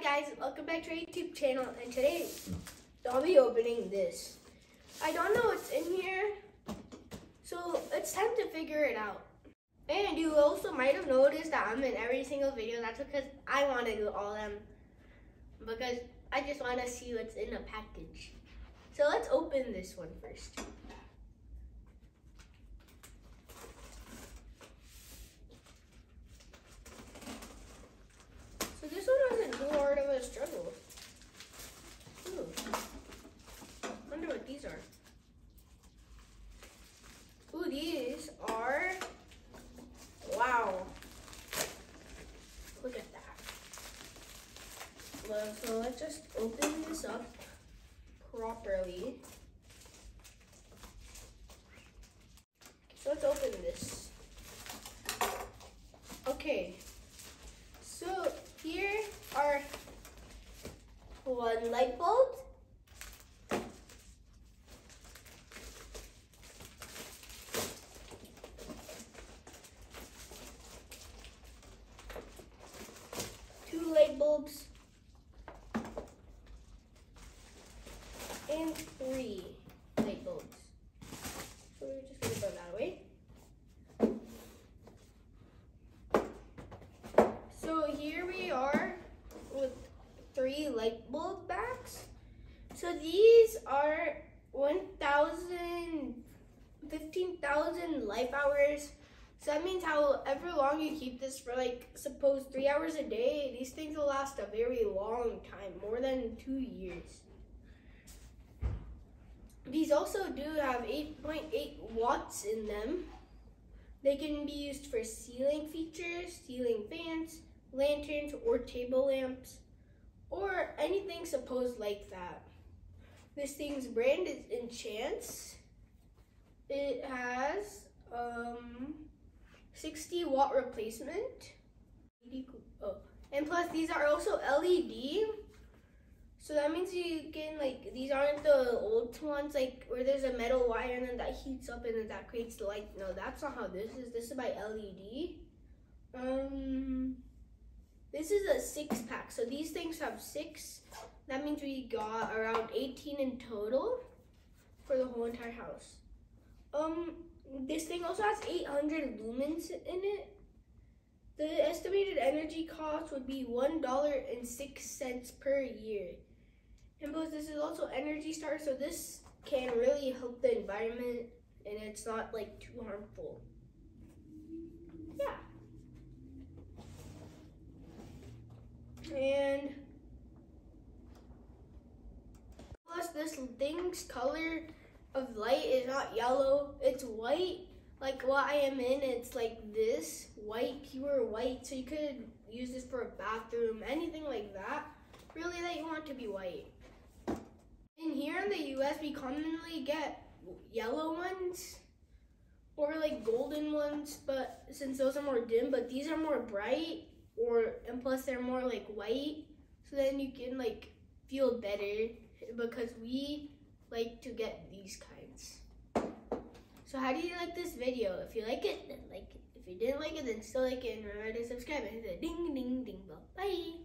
guys, welcome back to our YouTube channel, and today I'll be opening this. I don't know what's in here, so it's time to figure it out. And you also might have noticed that I'm in every single video. That's because I want to do all of them, because I just want to see what's in the package. So let's open this one first. So this one wasn't too hard of a struggle. Ooh. Wonder what these are. Ooh, these are, wow. Look at that. Well, so let's just open this up properly. So let's open this. Okay. So here are one light bulb, two light bulbs, and three light bulbs. So we're just gonna throw that away. So here we are with 3 light bulb backs. So these are 15,000 life hours. So that means however long you keep this for, like, suppose 3 hours a day, these things will last a very long time, more than 2 years. These also do have 8.8 watts in them. They can be used for ceiling features, ceiling fans, lanterns, or table lamps, or anything supposed like that. This thing's brand is Enchance. It has 60 watt replacement. Oh, and plus these are also LED. So that means you can, like, these aren't the old ones, like, where there's a metal wire and then that heats up and then that creates the light. No, that's not how this is. This is by LED. This is a 6-pack. So these things have 6. That means we got around 18 in total for the whole entire house. This thing also has 800 lumens in it. The estimated energy cost would be $1.06 per year. And plus, this is also Energy Star, so this can really help the environment, and it's not, like, too harmful. Yeah. And plus, this thing's color of light is not yellow, it's white. Like what I am in, it's like this, white, pure white. So you could use this for a bathroom, anything like that, really, that you want to be white. And here in the US, we commonly get yellow ones or like golden ones, but since those are more dim, but these are more bright, and plus they're more like white, so then you can, like, feel better, because we like to get these kinds. So how do you like this video? If you like it, then like it. If you didn't like it, then still like it, and remember to subscribe and hit the ding ding ding bell. Bye.